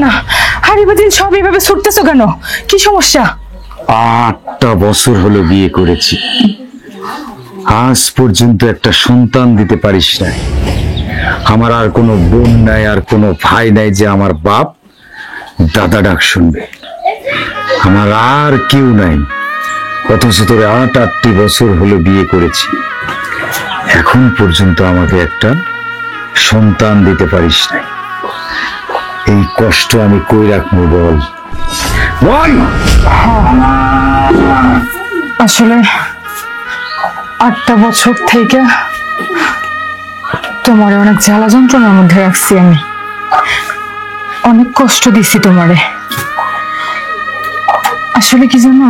না, হাড়ি বাতিল সব এইভাবে ছুটতেছো কেন? কি সমস্যা? 8টা বছর হলো বিয়ে করেছি, আজ পর্যন্ত একটা সন্তান দিতে পারিস নাই। আমার আর কোনো বোন নাই, আর কোনো ভাই নাই যে আমার বাপ দাদা ডাক শুনবে। আমার আর কেউ নাই, অথচ তোরে 8টি বছর হলো বিয়ে করেছি, এখন পর্যন্ত আমাকে একটা সন্তান দিতে পারিস নাই। এই কষ্ট আমি কই রাখবো বল বল। আসলে 8টা বছর থেকে তোমারে অনেক জ্বালা যন্ত্রণার মধ্যে রাখছি, আমি অনেক কষ্ট দিছি তোমারে। আসলে কি জানো,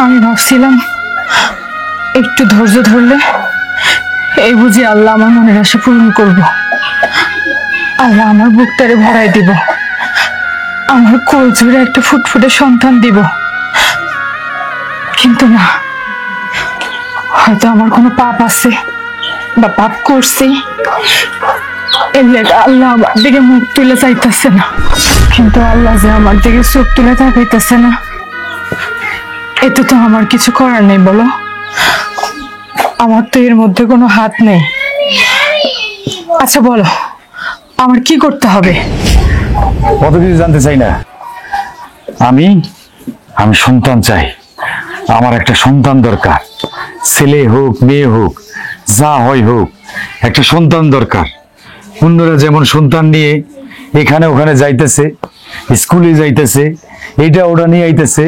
আমি ভাবছিলাম একটু ধৈর্য ধরলে এই বুঝি আল্লাহ আমার মনের আশা পূরণ করব, আল্লাহ আমার বুকটারে ভরাই দিব, আমার কোল জুড়ে একটা ফুটফুটে সন্তান দিব। কিন্তু না, হয়তো আমার কোনো পাপ আছে বা পাপ করছি, আল্লাহ আমার দিকে মুখ তুলে চাইতেছে না। কিন্তু আল্লাহ যে আমার দিকে চোখ তুলে তাকাইতেছে না, এতে তো আমার কিছু করার নেই। বলো, আমার তো এর মধ্যে কোনো হাত নেই। আচ্ছা বলো, আমার কি করতে হবে? কত কিছু জানতে চাই না, আমি সন্তান চাই। আমার একটা সন্তান দরকার, ছেলে হোক মেয়ে হোক যা হয় হোক, একটা সন্তান দরকার। অন্যরা যেমন সন্তান নিয়ে এখানে ওখানে যাইতেছে, স্কুলে যাইতেছে, এইটা ওটা নিয়ে আইতেছে,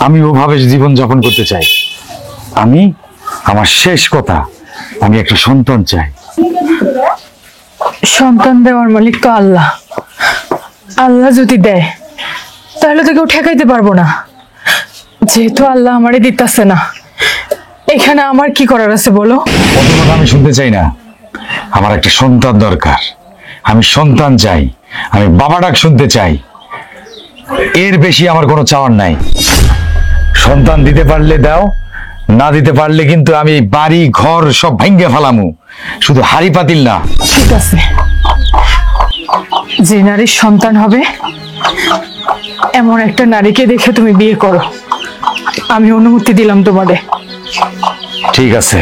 আমি ওভাবে জীবন যাপন করতে চাই। আমার শেষ কথা, আমি একটা সন্তান চাই। সন্তান দেওয়ার মালিক তো আল্লাহ। আল্লাহ যদি দেয় তাহলে তো কেউ ঠেকাইতে পারবো না। যেহেতু আল্লাহ আমারে দিতেছে না, এখানে আমার কি করার আছে বলো? অত কথা আমি শুনতে চাই না, আমার একটা সন্তান দরকার। আমি সন্তান চাই, আমি বাবা ডাক শুনতে চাই। এর বেশি আমার কোনো চাওয়ার নাই। সন্তান দিতে পারলে দাও, না দিতে পারলে কিন্তু আমি বাড়ি ঘর সব ভাঙ্গে ফেলামু, শুধু হাড়ি পাতিল না। ঠিক আছে, যে নারীর সন্তান হবে এমন একটা নারীকে দেখে তুমি বিয়ে করো, আমি অনুমতি দিলাম তোমারে। ঠিক আছে।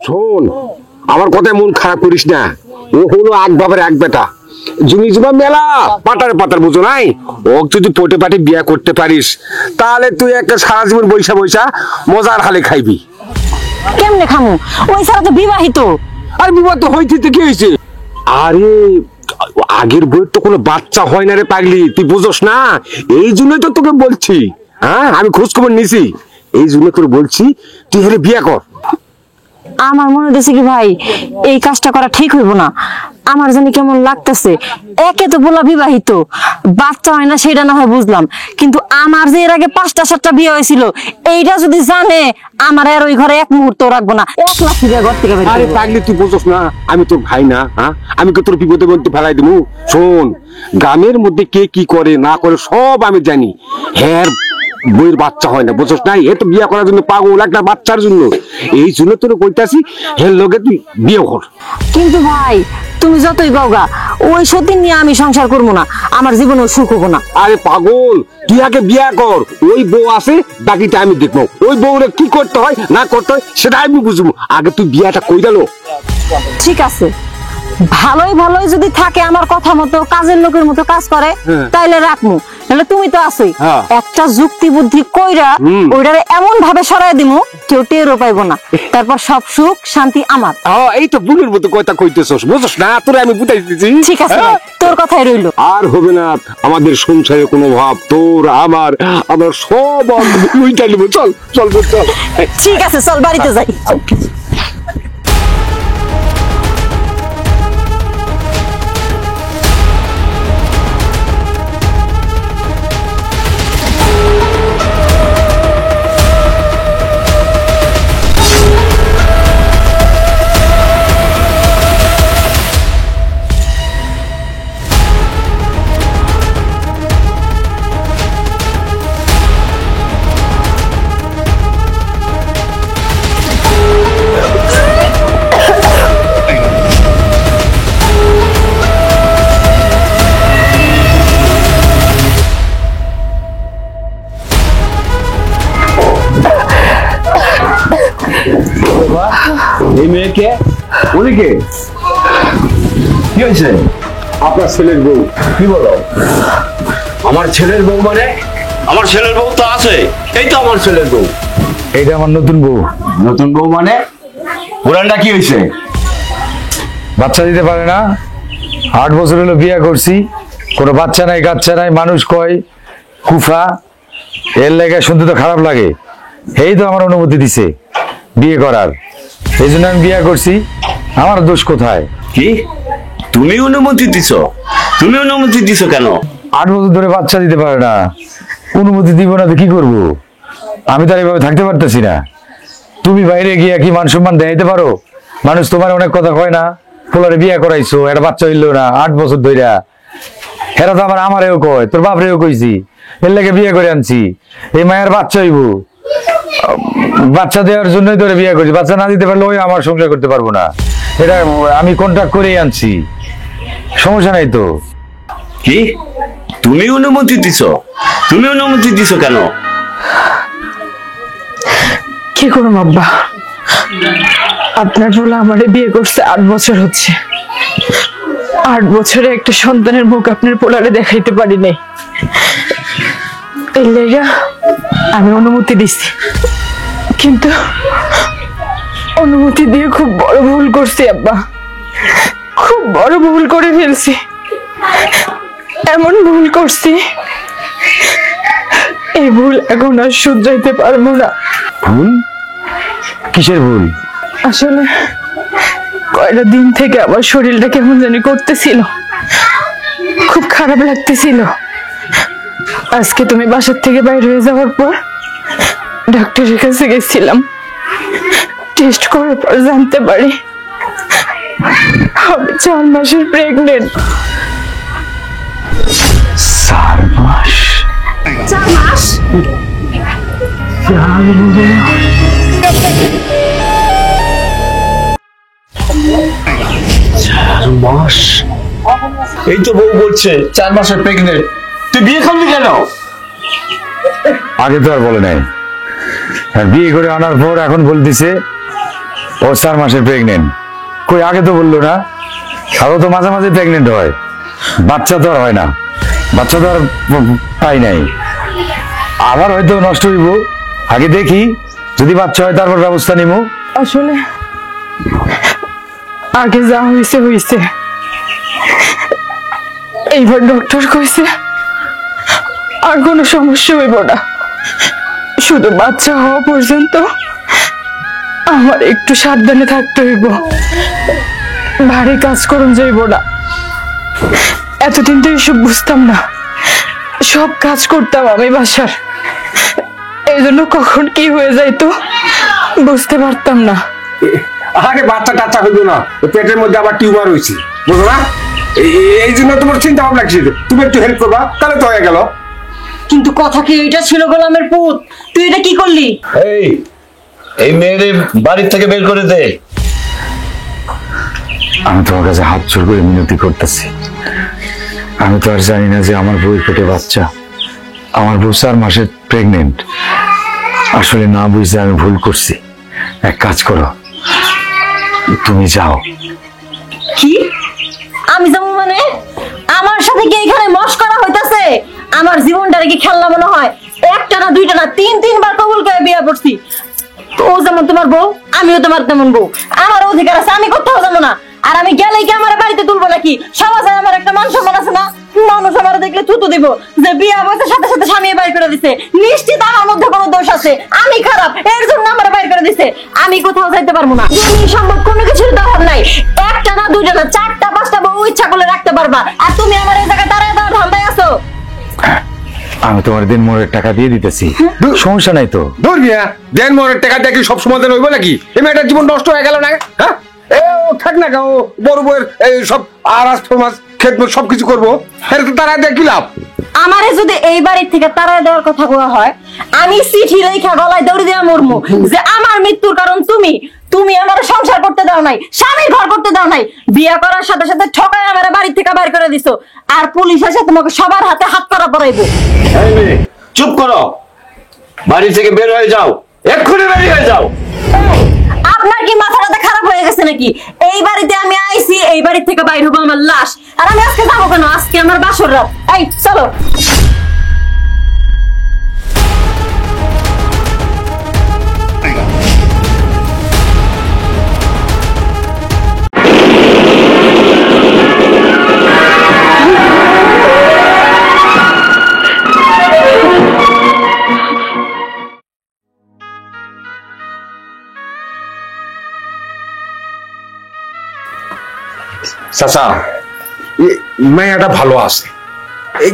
শোন, আমার কথায় মন খারাপ করিস না। ও হলো এক বাবার এক বেটা, জমি জমা মেলা পাটার পাটার বুঝো নাই। ও যদি পটে পাটে বিয়া করতে পারিস, তাহলে তুই একটা সারা জীবন বৈশা বৈশা মজার হালে খাইবি। কেমনে খামু? ওই সারা তো বিবাহিত। আর বিবাহ তো হইতে কি হয়েছে? আরে আগের বইয়ের তো কোনো বাচ্চা হয় না রে পাগলি, তুই বুঝোস না। এই জন্যই তো তোকে বলছি, হ্যাঁ আমি খোঁজ খবর নিছি, এই জন্য তোর বলছি তুই হেরে বিয়া কর। আমার মনে হচ্ছে কি ভাই, এই কাজটা করা ঠিক হইব না। আমার জানি কেমন লাগতেছে। একে তো বলা বিবাহিত, বাচ্চা হয় না সেটা না হয় বুঝলাম, কিন্তু আমার যে এর আগে 5টা 7টা বিয়ে হয়েছিল, এইটা যদি জানে আমার আর ওই ঘরে এক মুহূর্ত রাখবো না, 1 লাখ টাকা ঘর থেকে বের। আরে পাগলি তুই বুঝোস না, আমি তোর ভাই না? হ্যাঁ আমি কি তোর বিপদে মধ্যে ফেলাই দেবো? শোন, গ্রামের মধ্যে কে কি করে না করে সব আমি জানি। হ্যাঁ বইয়ের বাচ্চা হয় না, বুঝোস না? এ তো বিয়ে করার জন্য পাগল, একটা বাচ্চার জন্য। এই জন্য তোর কইতাছি হের লগে তুই বিয়ে কর। কিন্তু ভাই তুমি যতই গাওগা, ওই সতীন নিয়ে আমি সংসার করবো না, আমার জীবনে সুখ হবো না। আরে পাগল, তুই আগে বিয়ে কর, ওই বউ আছে, বাকিটা আমি দেখবো। ওই বউরে কি করতে হয় না করতে হয় সেটা আমি বুঝবো, আগে তুই বিয়েটা কই গেল। ঠিক আছে, ভালোই ভালোই যদি থাকে আমার কথা মতো কাজের লোকের মতো কাজ করে, তাইলে রাখমু। তাহলে তুমি তো আছোই, একটা যুক্তি বুদ্ধি কইরা ওইটারে এমন ভাবে সরাই দিমু কেউ টেরও পাইবো না, তারপর সব সুখ শান্তি আমার। এই তো বুনের মতো কথা কইতেছস, বুঝছস না? তোরে আমি বুঝাই দিতেছি। ঠিক আছে, তোর কথাই রইলো। আর হবে না আমাদের সংসারে কোনো ভাব, তোর আমার আমরা সব লুইটা নিব। চল চল চল। ঠিক আছে, চল বাড়িতে যাই। তুমি কে? কি হয়েছে? আপনার ছেলের বউ। কি বলো? আমার ছেলের বউ মানে? আমার ছেলের বউ তো আছে, এই তো আমার ছেলের বউ। এইটা আমার নতুন বউ। নতুন বউ মানে? পুরানটা কি হয়েছে? বাচ্চা দিতে পারে না, 8 বছর হলো বিয়ে করছি, কোনো বাচ্চা নাই কাচ্চা নাই, মানুষ কয় কুফা। এর লেগে শুনতে তো খারাপ লাগে, এই তো আমার অনুমতি দিছে বিয়ে করার, এই জন্য আমি বিয়ে করছি। আমার দোষ কোথায়? কি তুমি অনুমতি দিছো? তুমি অনুমতি দিছো কেন? 8 বছর ধরে বাচ্চা দিতে পারে না, অনুমতি দিব না তো কি করব? আমি তো আর এইভাবে থাকতে পারতেছি না। তুমি বাইরে গিয়া কি মান সম্মান দেখাইতে পারো? মানুষ তোমার অনেক কথা কয় না, পোলারে বিয়ে করাইছো, একটা বাচ্চা হইলো না 8 বছর ধইরা। এরা তো আবার আমারেও কয়, তোর বাপরেও কইছি, এর লাগে বিয়ে করে আনছি, এই মায়ের বাচ্চা হইব, বাচ্চা দেওয়ার জন্যই ধরে বিয়ে করছি। বাচ্চা না দিতে পারলে ওই আমার সংসার করতে পারবো না, এটা আমি কন্ট্রাক্ট করেই আনছি, সমস্যা নাই তো। কি তুমি অনুমতি দিছো? তুমি অনুমতি দিছো কেন? কি করুম আব্বা, আপনার বলে আমারে বিয়ে করছে 8 বছর হচ্ছে। 8 বছরে একটা সন্তানের মুখ আপনার পোলারে দেখাইতে পারি নাই, এই লেগা আমি অনুমতি দিছি। কিন্তু অনুমতি দিয়ে খুব বড় ভুল করছি আব্বা, খুব বড় ভুল করে ফেলছি। এমন ভুল করছি, এই ভুল এখন আর শুধরাইতে পারবো না। ভুল? কিসের ভুল? আসলে কয়টা দিন থেকে আমার শরীরটা কেমন জানি করতেছিল, খুব খারাপ লাগতেছিল। আজকে তুমি বাসার থেকে বাইরে হয়ে যাওয়ার পর ডাক্তারের কাছে গেছিলাম, টেস্ট করার পর জানতে পারি আমি 4 মাসের প্রেগনেন্ট। 4 মাস? 4 মাস? মাস? এই তো বউ বলছে 4 মাসের প্রেগনেন্ট, তুই বিয়ে করলি কেন? আগে তো আর বলে নাই, আর বিয়ে করে আনার পর এখন বলতেছে ও 4 মাসের প্রেগনেন্ট। কই আগে তো বললো না? আরো তো মাঝে মাঝে প্রেগনেন্ট হয়, বাচ্চা তো আর হয় না, বাচ্চা তো আর পাই নাই। আবার হয়তো নষ্ট হইব, আগে দেখি, যদি বাচ্চা হয় তারপর ব্যবস্থা নিব। আসলে আগে যা হয়েছে হয়েছে, এইবার ডক্টর কইছে আর কোনো সমস্যা হইব না, শুধু বাচ্চা হওয়া পর্যন্ত আমার একটু সাবধানে থাকতে হইব, ভারী কাজ করুন যাইব না। এতদিন তো এসব বুঝতাম না, সব কাজ করতাম আমি বাসার, এই জন্য কখন কি হয়ে যাইতো বুঝতে পারতাম না। আরে বাচ্চা টাচ্চা হইলো না, ওই পেটের মধ্যে আবার টিউমার হয়েছে, বুঝলো না? এই জন্য তোমার চিন্তা ভাবনা লাগছে, তুমি একটু হেল্প করবা, তাহলে তো হয়ে গেল। কিন্তু কথা কি এটা ছিল গোলামের পুত? তুই এটা কি করলি? এই মেয়েদের বাড়ির থেকে বের করে দে। আমি তোমার কাছে হাত জোর করে মিনতি করতেছি, আমি তো আর জানি না যে আমার বউয়ের পেটে বাচ্চা, আমার বউ 4 মাসের প্রেগনেন্ট। আসলে না বুঝতে আমি ভুল করছি, এক কাজ করো, তুমি যাও। কি আমি যাবো মানে? আমার সাথে কি এখানে মস্করা হইতাছে? আমার জীবনটারে কি খেলনা মনে হয়? একটা না দুইটা না 3-3 বার কবুল করে বিয়ে করছি। ও যেমন তোমার বউ, আমিও তোমার তেমন বউ, আমার অধিকার আছে, আমি কোথাও যাবো না। আর আমি গেলেই কি আমার বাড়িতে তুলবো নাকি? সমাজে আমার একটা মান সম্মান আছে না? মানুষ আমার দেখলে থুতু দিব যে বিয়ে বয়সের সাথে সাথে স্বামী বাইর করে দিছে। নিশ্চিত আমার মধ্যে কোনো দোষ আছে, আমি খারাপ, এর জন্য আমার বাইর করে দিছে। আমি কোথাও যাইতে পারবো না, জমি সম্ভব কোনো কিছুর দরকার নাই। একটা না দুইটা না 4টা-5টা বউ ইচ্ছা করলে রাখতে পারবা। আর তুমি আমার এই জায়গায় দাঁড়ায় দাঁড়ায় ধান্দায় আছো। আমি তোমার দিন মোড়ের টাকা দিয়ে দিতেছি, সমস্যা নাই তো। ধর মিয়া, দেন মোরের টাকা দিয়ে কি সব সমাধান হইব নাকি? এই মেয়েটার জীবন নষ্ট হয়ে গেল না? হ্যাঁ, ও থাক না, ও বড় বউয়ের এই সব আরাস ফরমাস খেদমত সবকিছু করবো, এটা তো তারা দিয়ে কি লাভ? আমারে যদি এই বাড়ির থেকে তাড়ায় দেওয়ার কথা বলা হয়, আমি চিঠি লেখা গলায় দৌড়ে দেওয়া মরমু যে আমার মৃত্যুর কারণ তুমি। তুমি আমার সংসার করতে দাও নাই, স্বামীর ঘর করতে দাও নাই, বিয়ে করার সাথে সাথে ঠকায় আমার বাড়ি থেকে বাইর করে দিছো। আর পুলিশ এসে তোমাকে সবার হাতে হাত করা পড়াইবো। এই মেয়ে চুপ করো, বাড়ি থেকে বের হয়ে যাও, এক্ষুনি বেরিয়ে হয়ে যাও। আপনার কি মাথাটা খারাপ হয়ে গেছে নাকি? এই বাড়িতে আমি আইছি, এই বাড়ি থেকে বাইর হবো আমার লাশ। আর আমি আজকে যাবো কেন? আজকে আমার বাসর রাত। এই চলো। চাচা, মায়াটা ভালো আছে,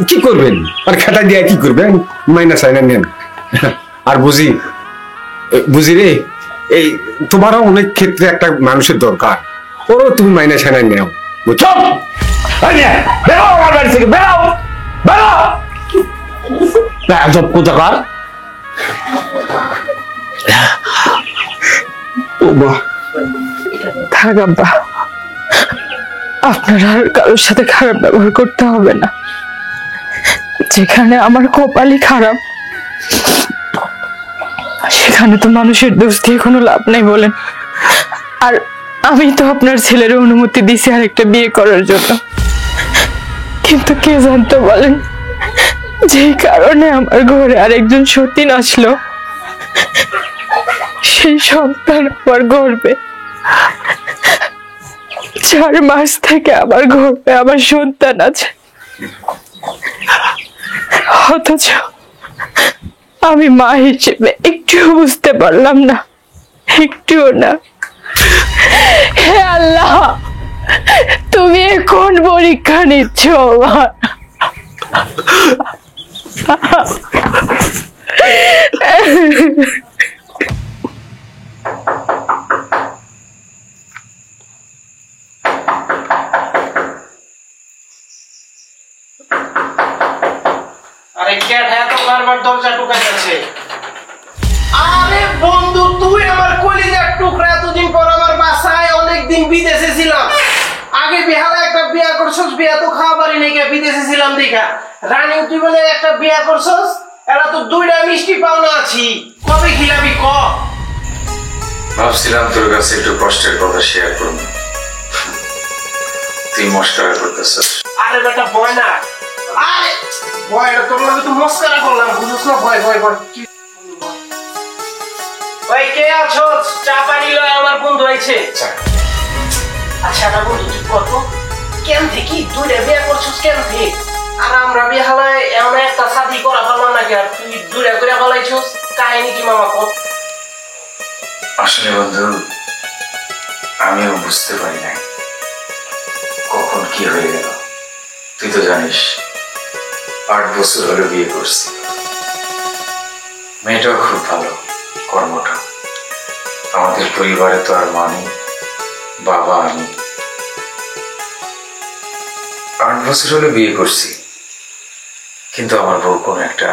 কি করবেন আর খেতা দিয়ে কি করবেন, মাইনা চাইনা নেন। আর বুঝি বুঝি রে, এই তোমারও অনেক ক্ষেত্রে একটা মানুষের দরকার, ওরও তুমি মাইনা চাইনা নেও, বুঝছো? বেরো আমার বাড়ি থেকে, বেরো বেরো, আজব কোথাকার। থাক আব্বা, আপনার আর কারোর সাথে খারাপ ব্যবহার করতে হবে না। যেখানে আমার কপালই খারাপ, সেখানে তো মানুষের দোষ দিয়ে কোনো লাভ নেই বলেন। আর আমি তো আপনার ছেলের অনুমতি দিছি আরেকটা বিয়ে করার জন্য, কিন্তু কে জানতো বলেন, যেই কারণে আমার ঘরে আরেকজন সতীন আসলো, সেই সন্তান আমার গর্বে 4 মাস থেকে আমার গর্বে আমার সন্তান আছে, অথচ আমি মা হিসেবে একটুও বুঝতে পারলাম না, একটুও না। হে আল্লাহ, তুমি কোন পরীক্ষা নিচ্ছ আমার? আরে কে তো বারবার দরজা টুকাইতেছে। আরে বন্ধু, তুই আমার কলিজার টুকরা, এতদিন পর আমার বাসায়, অনেকদিন বিদেশে ছিলাম। আগে বিহারে একটা বিয়া করছস, বিয়া তো খাওয়া পারি নাই, বিদেশে ছিলাম দেখা। রানী তুই বলে একটা বিয়া করছস, এরা তো 2টা মিষ্টি পাওনা আছি, কবে খিলাবি ক? ভাবছিলাম তোর কাছে একটু কষ্টের কথা শেয়ার করবো, তুই মস্করা করতেছিস। আরে বেটা ভয় না, আরে ভয়, তোর লাগে তো মস্করা করলাম, বুঝছ না? ভয় ভয় ভয়। ওই কে আছো? চা পানি লয়, আমার বন্ধু আইছে। আচ্ছা না বন্ধু, তুই কত কেন থেকে 2টা বিয়ে করছিস কেন থেকে? আর আমরা বিয়ে হালায় এমন একটা শাদি করা পারলাম নাকি, আর তুই 2টা করে ফেলাইছিস? কাহিনী কি মামা কত? আসলে বন্ধু, আমিও বুঝতে পারি নাই কখন কি হয়ে গেল। তুই তো জানিস 8 বছর হলো বিয়ে করছি, মেয়েটাও খুব ভালো, কর্মঠ। আমাদের পরিবারে তো আর মা নেই, বাবা আমি। 8 বছর হলো বিয়ে করছি, কিন্তু আমার বউ কোনো একটা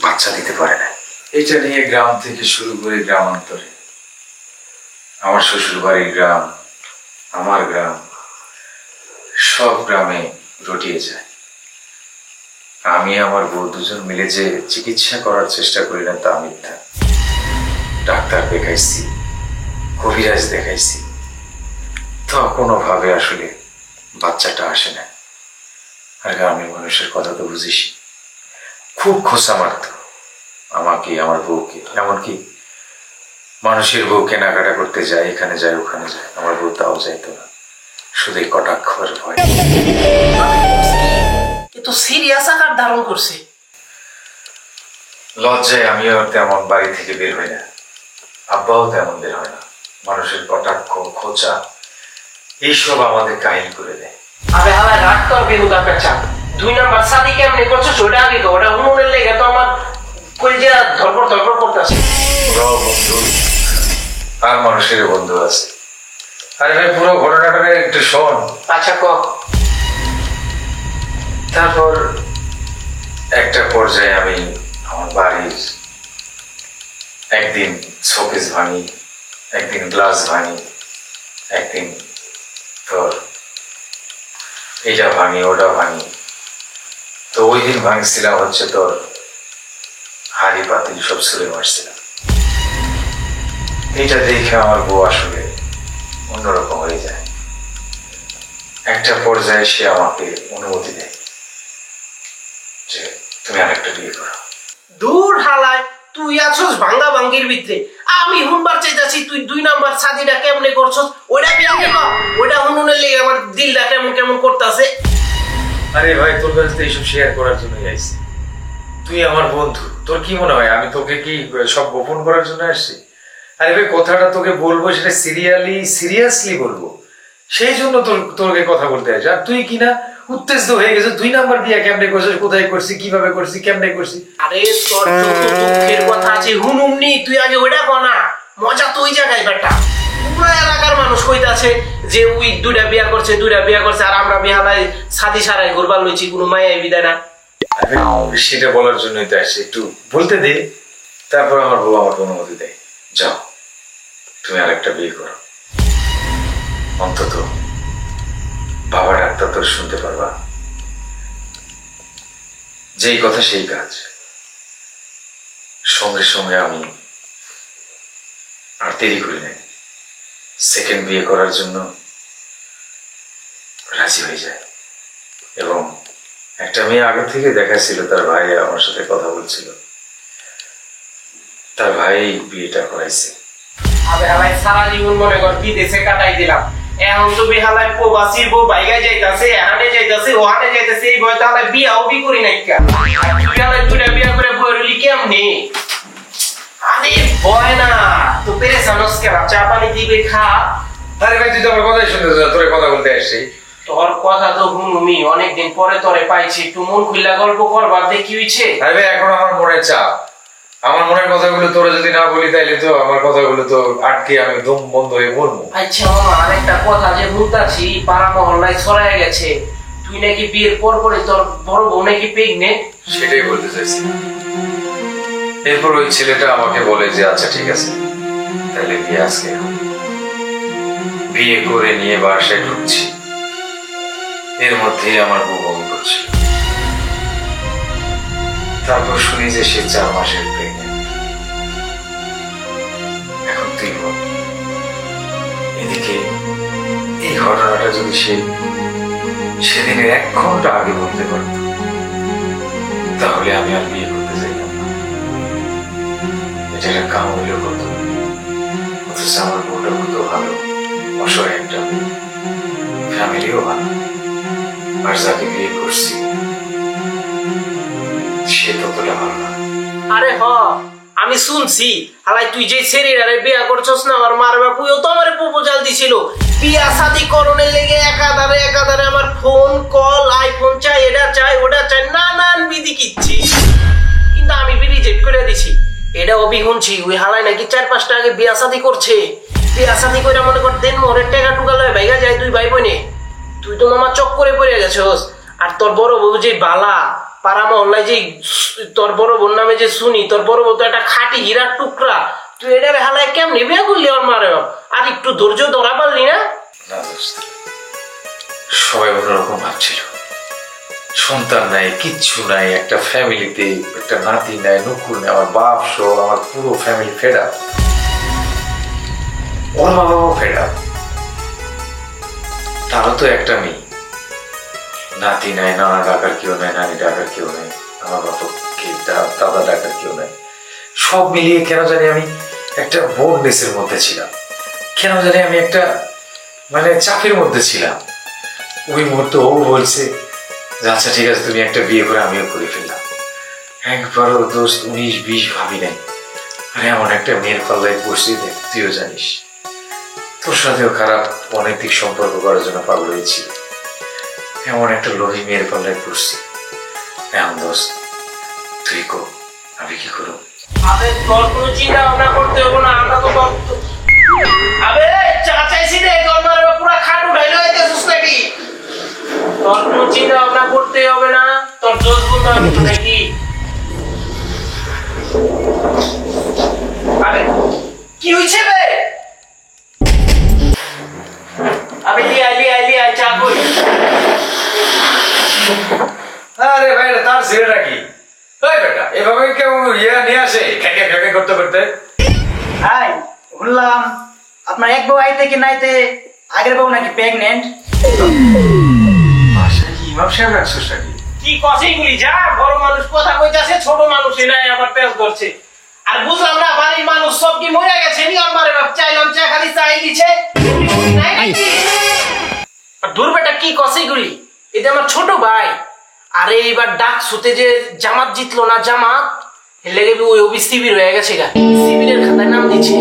বাচ্চা দিতে পারে না। এটা নিয়ে গ্রাম থেকে শুরু করে গ্রামান্তরে, আমার শ্বশুর বাড়ির গ্রাম, আমার গ্রাম, সব গ্রামে রটিয়ে যায়। আমি আমার বউ দুজন মিলে যে চিকিৎসা করার চেষ্টা করি না তা মিথ্যা। ডাক্তার দেখাইছি, কবিরাজ দেখাইছি, তো কোনোভাবে আসলে বাচ্চাটা আসে না। আর গ্রামের মানুষের কথা তো বুঝিস, খুব খোঁচা মারত আমাকে, আমার বউকে। এমনকি মানুষের বউ কেনাকাটা করতে যায়, এখানে যায় ওখানে যায়, আমার বউ তাও যাইতো না, শুধু কটাক্ষর ভয়। এ তো সিরিয়াস আকার ধারণ করছে। লজ্জায় আমিও তেমন বাড়ি থেকে বের হই না, আব্বাও তেমন বের হয় না। মানুষের কটাক্ষ, খোঁচা, এইসব আমাদের কাহিল করে দেয়। আবে হালা রাগ কর বেহুদা পেঁচা। 2 নাম্বার শাদি কেমনে করছিস ওটা আগে তো, ওটা উনুনের লেগে তো আমার কলিজা ধরপড় ধরপড় করতেছে। ওরাও বন্ধু, আর মানুষের বন্ধু আছে। আরে ভাই, পুরো ঘটনাটা একটু শোন। আচ্ছা ক। তারপর একটা পর্যায়ে আমি আমার বাড়ির একদিন শোকেস ভাঙি, একদিন গ্লাস ভাঙি, একদিন তোর এটা ভাঙি ওটা ভাঙি। তো ওই দিন ভাঙছিলাম হচ্ছে তোর হাড়ি পাতিল সব ছুঁড়ে মারছিলাম। এটা দেখে আমার বউ আসলে অন্যরকম হয়ে যায়। একটা পর্যায়ে সে আমাকে অনুমতি দেয় যে তুমি আরেকটা বিয়ে করো। দূর হালায়, তুই আছস ভাঙ্গা ভাঙ্গির ভিতরে। আমি হুনবার চাইতাছি তুই 2 নাম্বার সাদিটা কেমনে করছস, ওইটা বিয়া কে কর, ওইটা হুনুনের লেগে আমার দিলটা কেমন কেমন করতেছে। আরে ভাই, তোর কাছে তো এইসব শেয়ার করার জন্যই আইছি। তুই আমার বন্ধু, তোর কি মনে হয় আমি তোকে কি সব গোপন করার জন্য আসছি? আরে ভাই, কথাটা তোকে বলবো সেটা সিরিয়াসলি বলবো, সেই জন্য তোকে কথা বলতে আসি। আর তুই কিনা উত্তেজিত হয়ে গেছে, 2 নাম্বার বিয়া কেমনে করছিস, কোথায় করছি, কিভাবে করছি, কেমনে করছি। আরে তোর যত দুঃখের কথা আছে হুনুমনি, তুই আগে ওইটা কর না। মজা তো ওই জায়গায় বেটা। পুরো এলাকার মানুষ কইতাছে যে ওই 2টা বিয়া করছে, 2টা বিয়া করছে, আর আমরা বিহালায় সাদি সারাই ঘুরবার লইছি, কোনো মায়াই বিদায় না। সেটা বলার জন্যই তো আসছি, একটু বলতে দে। তারপর আমার বউ আমার অনুমতি দেয়, যাও তুমি আরেকটা বিয়ে করো। অন্তত বাবা ডাক্তার তোর শুনতে পারবা। যেই কথা সেই কাজ। সঙ্গে সঙ্গে আমি আর দেরি করি নাই, সেকেন্ড বিয়ে করার জন্য রাজি হয়ে যায়। এবং একটা মেয়ে আগে থেকে দেখাচ্ছিল, তার ভাই আমার সাথে কথা বলছিল, তার ভাই বিয়েটা করাইছে। আবে হালাই সারা জীবন মনে কর বিদেশে কাটাই দিলাম, এখন তো বেহালায় প্রবাসীর বউ বাইগায় যাইতাছে, এহানে যাইতাছে, ওহানে যাইতাছে, এই বয়তে হালাই বিয়াও বি করি নাই কা। বিহালায় 2টা বিয়া করে বই রইলি কেমনে? আরে ভয় না তো পেরেছানস কেন, চা পানি দিবে খা। আরে ভাই, তুই তো আমার কথাই শুনতে চাস, তোরে কথা বলতে আসছি। তোর কথা তো হুনুমি, অনেকদিন পরে তোরে পাইছি, একটু মন খুইলা গল্প করবার দে, কি হইছে? আরে ভাই, এখন আমার মনে চাপ, আমার মনের কথাগুলো তোরা যদি না বলি তাইলে তো আমার কথাগুলো তো আটকে আমি দম বন্ধ হয়ে মরবো। আচ্ছা মামা, আরেকটা কথা যে বলতাছি, পাড়া মহল্লায় ছড়ায় গেছে তুই নাকি বিয়ের পর পরে তোর বড় বউ নাকি প্রেগনেন্ট। সেটাই বলতে চাইছি। এরপর ওই ছেলেটা আমাকে বলে যে আচ্ছা ঠিক আছে, তাহলে বিয়ে আজকে হবে। বিয়ে করে নিয়ে বাসায় ঢুকছি, এর মধ্যেই আমার বউ বমি করছিল। তারপর শুনি যে সে 4 মাসের প্রেগনেন্ট। এখন তুই বল, এদিকে এই ঘটনাটা যদি সেদিনের 1 ঘন্টা আগে বলতে পারত, তাহলে আমি আর বিয়ে করতে চাইতাম না। এটা একটা কাম হইলেও কত, অথচ আমার বউটা কত ভালো, অসহায় একটা ফ্যামিলিও ভালো। আর যাকে বিয়ে করছি সে ততটা ভালো না। আরে হ, আমি শুনছি হালাই তুই যে ছেলেটারে বিয়া করছস না, আমার মার বাপুও তো আমার প্রপোজাল দিছিল বিয়া শাদি করণের লেগে। একাধারে আমার ফোন কল, আইফোন চাই, এটা চাই, ওটা চাই, নানান বিধি কিচ্ছি, কিন্তু আমি রিজেক্ট করে দিছি। এটা অবি শুনছি ওই হালাই নাকি 4-5টা আগে বিয়া শাদি করছে। বিয়া শাদি করে মনে কর দেন মোহরের টাকা টুকা লয় ভাইগা যায় 2 ভাই বোনে। তুই তো মামা চক্করে পড়ে গেছস। আর তোর বড় বউ যে বালা, পাড়া মহল্লায় যে তোর বড় বোন নামে যে শুনি, তোর বড় বউ তো একটা খাঁটি হীরার টুকরা। তুই এটা হালায় কেমনি বিয়া করলি ওর মারে? আর একটু ধৈর্য ধরা পারলি না? সবাই অন্যরকম ভাবছিল, সন্তান নাই, কিচ্ছু নাই, একটা ফ্যামিলিতে একটা নাতি নাই, নুকুর নাই, আমার বাপ সহ আমার পুরো ফ্যামিলি ফেডা, ওর মা বাবাও ফেডা। তারও তো একটা মেয়ে, নাতি নাই, নানা ডাকার কেউ নাই, নানি ডাকার কেউ নাই, আমার বাবাকে দাদা ডাকার কেউ নাই। সব মিলিয়ে কেন জানি আমি একটা বোর্ডনেসের মধ্যে ছিলাম, কেন জানি আমি একটা মানে চাপের মধ্যে ছিলাম। ওই মুহূর্তে ও বলছে আচ্ছা ঠিক আছে তুমি একটা বিয়ে করে আমিও করে ফেললাম। একবারও দোস্ত 19-20 ভাবি নাই। আরে এমন একটা মেয়ের পাল্লায় পড়ছি, তুইও জানিস, তোর সাথেও খারাপ অনৈতিক সম্পর্ক করার জন্য পাগল হয়েছি। এমন একটা লোভী মেয়ের পাল্লায় পড়ছি। এখন দোস্ত তুই কো, আমি কি করব? আবে তোর কোনো চিন্তা ভাবনা করতে হবে না, আমরা তো আবে চা চাইছি রে, তোর মারে পুরো খাট উঠাইলো আইতেছস নাকি? তোর কোনো চিন্তা ভাবনা করতে হবে না, তোর দোষ বন্ধ আমি নাকি? আরে কি হইছে রে? আবে লিয়া চা কই? আরে ভাই, তার ছেলেটা কি? ওই বেটা এভাবে কেউ নিয়ে আসে খেকে করতে করতে? হাই শুনলাম আপনার এক বউ আইতে কি নাইতে আগের বউ নাকি প্রেগনেন্ট। কি কছেগুলি যা বড় মানুষ কথা কইতাছে, ছোট মানুষ নাই আমার পেজ ধরছে। আর বুঝলাম না বাড়ির মানুষ সব কি মরে গেছে নি? আমার বাপ চাইলাম চা খালি চাই দিছে। দূর বেটা কি কছেগুলি, এটা আমার ছোট ভাই। আরে এবার ডাক সুতে যে জামাত জিতলো না, জামাত লেগে ওই ওবি শিবির হয়ে গেছে গা, শিবিরের খাতায় নাম দিচ্ছে।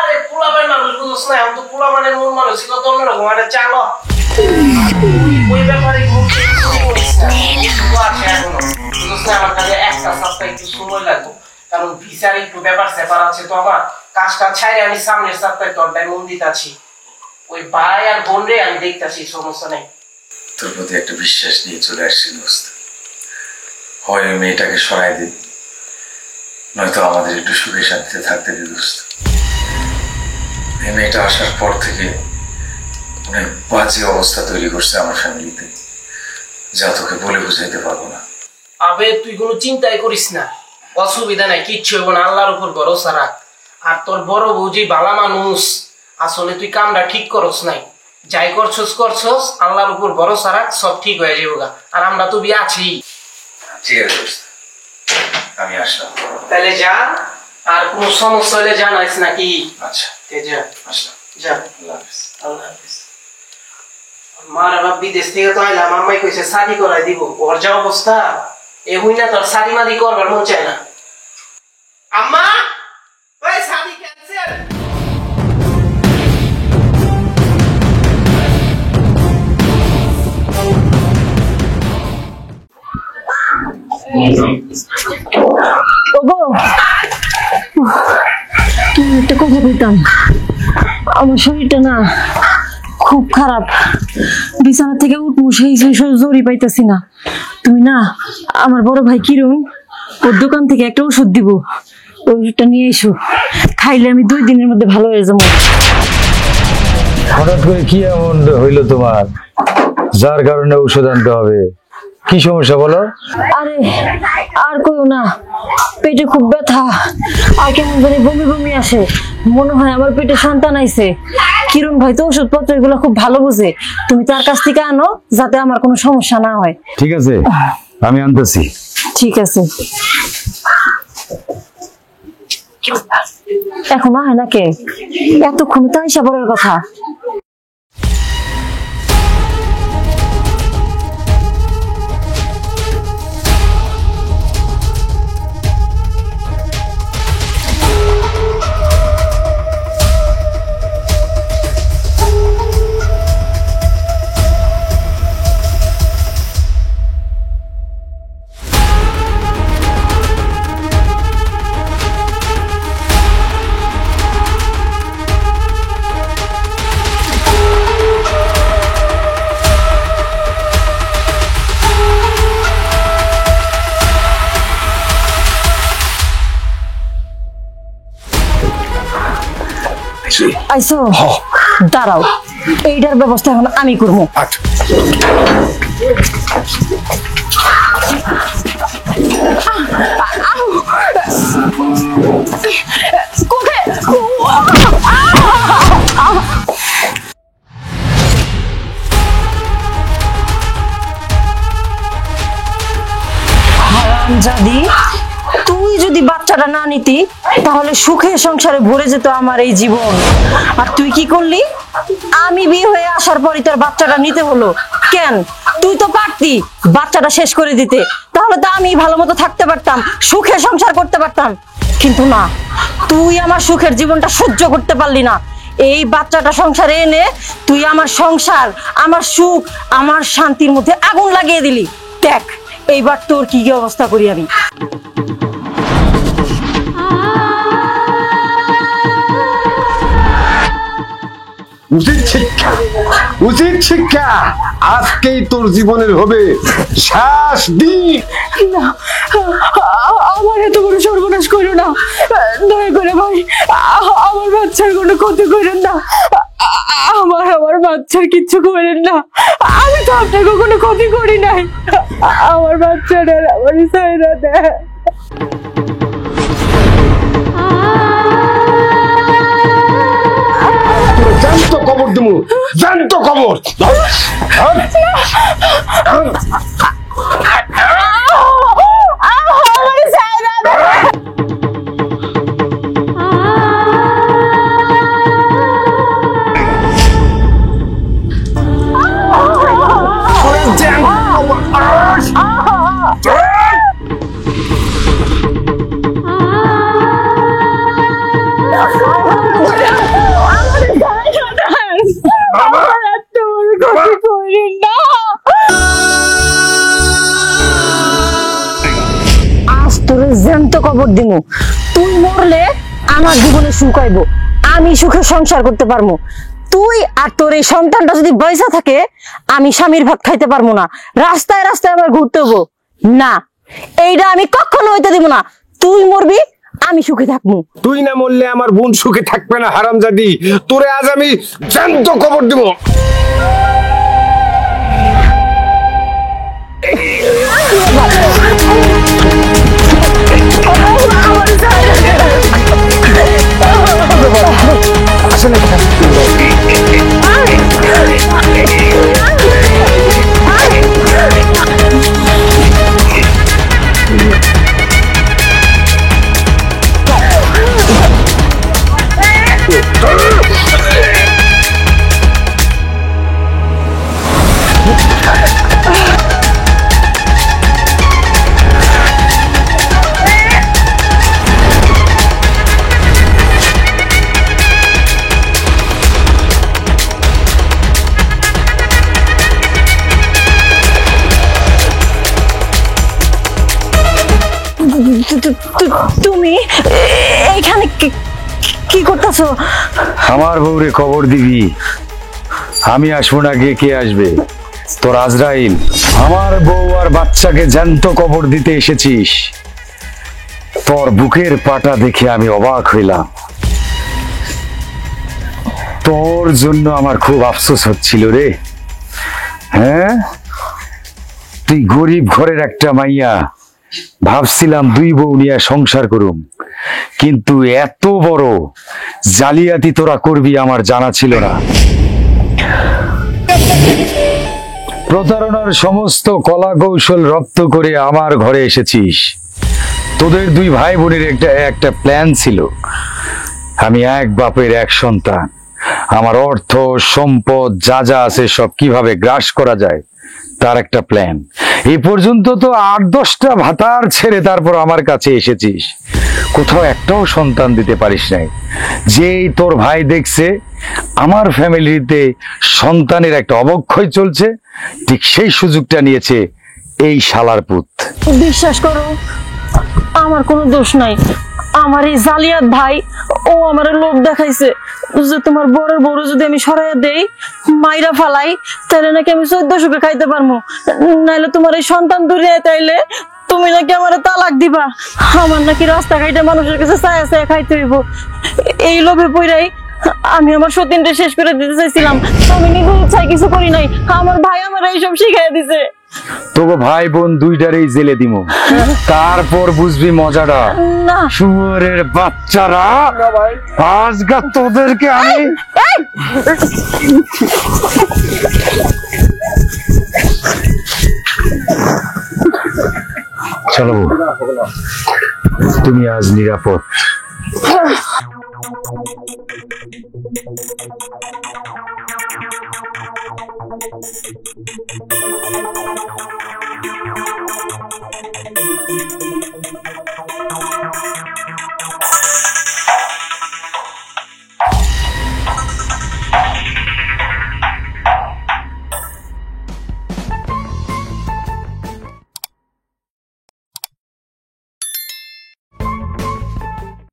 আরে পোলাবের মানুষ বুঝছ না, এখন তো পোলাবানের মন মানুষ ছিল তো অন্যরকম। একটা চালো ওই ব্যাপারে আমার কাছে একটা সপ্তাহ একটু সময় লাগবে, কারণ ভিসার একটু ব্যাপার স্যাপার আছে তো আমার। কাজটা ছাড়ে আমি সামনের সপ্তাহে তোর মন্দির আছি, ওই ভাই আর বোন রে আমি দেখতেছি, সমস্যা নেই। তোর প্রতি একটা বিশ্বাস নিয়ে চলে আসছি দোস্ত। হয় ওই মেয়েটাকে সরাই দিন, নয়তো আমাদের একটু সুখে শান্তিতে থাকতে দিই দোস্ত। এই মেয়েটা আসার পর থেকে অনেক বাজে অবস্থা তৈরি করছে আমার ফ্যামিলিতে, যা তোকে বলে বুঝাইতে পারবো না। আবে তুই কোনো চিন্তাই করিস না, অসুবিধা নাই, কিচ্ছু হইব না, আল্লাহর উপর ভরসা রাখ। আর তোর বড় বৌজি বালা মানুষ, আসলে তুই কামটা ঠিক করস নাই, যাই করছস আল্লাহর উপর ভরসা রাখ, সব ঠিক হয়ে যাবো গা। আর আমরা তো বিয়ে আছি। ঠিক আছে দোস্ত, আমি আসলাম। তাহলে যা, আর কোনো সমস্যা হলে জানাইস নাকি? আচ্ছা যা আসলাম, যা, আল্লাহ হাফেজ। আল্লাহ হাফেজ। মার বাপ বিদেশ থেকে তো আইলাম, আম্মাই কইছে শাদি করাই দিব। ওর যা অবস্থা, এ হই না তোর শাদি মাদি করবার মন চায় না। আম্মা ওই শাদি ক্যান্সেল। ওগো, তুমি একটা কথা বলতাম, আমার শরীরটা না খুব খারাপ, বিছানা থেকে উঠবো সেই জোরই পাইতেছি না। তুমি না আমার বড় ভাই কিরণ, ওর দোকান থেকে একটা ওষুধ দিব, ওই ওষুধটা নিয়ে এসো, খাইলে আমি 2 দিনের মধ্যে ভালো হয়ে যাবো। হঠাৎ করে কি এমন হইলো তোমার, যার কারণে ঔষধ আনতে হবে? কি সমস্যা বলো? আরে আর কইও না, পেটে খুব ব্যথা আর কেমন জানি বমি বমি আসে, মনে হয় আমার পেটে সন্তান আইছে। কিরণ ভাই তো ওষুধপত্র এগুলো খুব ভালো বুঝে, তুমি তার কাছ থেকে আনো যাতে আমার কোনো সমস্যা না হয়। ঠিক আছে, আমি আনতেছি। ঠিক আছে, এখনো হয় না কে? এতক্ষণ তো আইসা বলার কথা। আইসো, দাঁড়াও, এইটার ব্যবস্থা এখন আমি করবো। হারামজাদি, তুই যদি বাচ্চাটা না নিতি তাহলে সুখে সংসারে ভরে যেত আমার এই জীবন। আর তুই কি করলি? আমি বিয়ে হয়ে আসার পরই তোর বাচ্চাটা নিতে হলো কেন? তুই তো পারতি বাচ্চাটা শেষ করে দিতে, তাহলে তো আমি ভালো মতো থাকতে পারতাম, সুখে সংসার করতে পারতাম। কিন্তু না, তুই আমার সুখের জীবনটা সহ্য করতে পারলি না। এই বাচ্চাটা সংসারে এনে তুই আমার সংসার, আমার সুখ, আমার শান্তির মধ্যে আগুন লাগিয়ে দিলি। দেখ এইবার তোর কি কি অবস্থা করি আমি। উচিত শিক্ষা আজকেই তোর জীবনের হবে শেষ দিন। না, আমার এত বড় সর্বনাশ করো না, দয়া করে ভাই, আমার বাচ্চার কোনো ক্ষতি করেন না, আমার বাচ্চার কিচ্ছু করেন না। আমি তো আপনাকে কোনো ক্ষতি করি নাই, আমার বাচ্চাটা আমার সাইরা দেয়। দেবো, জ্যান্ত কবর। আজ তোরে জ্যান্ত কবর দিমু। তুই মরলে আমার জীবনে সুখ আইব, আমি সুখে সংসার করতে পারবো। তুই আর তোর এই সন্তানটা যদি বয়সা থাকে, আমি স্বামীর ভাত খাইতে পারবো না, রাস্তায় রাস্তায় আমার ঘুরতে হবো না। এইটা আমি কখনো হইতে দিব না। তুই মরবি, আমি সুখে থাকবো। তুই না মরলে আমার বোন সুখে থাকবে না হারামজাদি। তোরে আজ আমি জ্যান্ত কবর দিব। তুমি এইখানে কি করতেছো? আমার বউরে কবর দিবি, আমি আসবো না, গিয়ে কে আসবে? তোর আজরাইল। আমার বউ আর বাচ্চাকে জ্যান্ত কবর দিতে এসেছিস। তোর বুকের পাটা দেখে আমি অবাক হইলাম। তোর জন্য আমার খুব আফসোস হচ্ছিল রে। হ্যাঁ, তুই গরিব ঘরের একটা মাইয়া, ভাবছিলাম দুই বউ নিয়ে সংসার করুম, কিন্তু এত বড় জালিয়াতি তোরা করবি আমার জানা ছিল না। প্রতারণার সমস্ত কলা কৌশল রপ্ত করে আমার ঘরে এসেছিস। তোদের দুই ভাই বোনের একটা প্ল্যান ছিল। আমি এক বাপের এক সন্তান, আমার অর্থ সম্পদ যা যা আছে সব কিভাবে গ্রাস করা যায় তার একটা প্ল্যান। এই পর্যন্ত তো 8-10টা ভাতার ছেড়ে তারপর আমার কাছে এসেছিস, কোথাও একটাও সন্তান দিতে পারিস নাই। যেই তোর ভাই দেখছে আমার ফ্যামিলিতে সন্তানের একটা অবক্ষয় চলছে, ঠিক সেই সুযোগটা নিয়েছে এই শালার পুত। বিশ্বাস করো, আমার কোনো দোষ নাই। আমার এই জালিয়াত ভাই, ও আমার লোভ দেখাইছে যে তোমার বড় বড় যদি আমি সরাইয়া দেই, মাইরা ফালাই, তাহলে নাকি আমি 1400 খাইতে পারবো, নাইলে তোমার এই সন্তান দূরিয়ে তাইলে তুমি নাকি আমার তালাক দিবা, আমার নাকি রাস্তা ঘাটে মানুষের কাছে ছায়া ছায়া খাইতে হইব। এই লোভে পইরাই আমি আমার সতীনটা শেষ করে দিতে চাইছিলাম। আমি নিজে ইচ্ছায় কিছু করি নাই, আমার ভাই আমার এইসব শিখাই দিছে। তোকে ভাই বোন দুইটারেই জেলে দিমু, তারপর বুঝবি মজাটা। না, শুয়োরের বাচ্চারা, আজকে তোদেরকে আমি চলো, তুমি আজ নিরাপদ।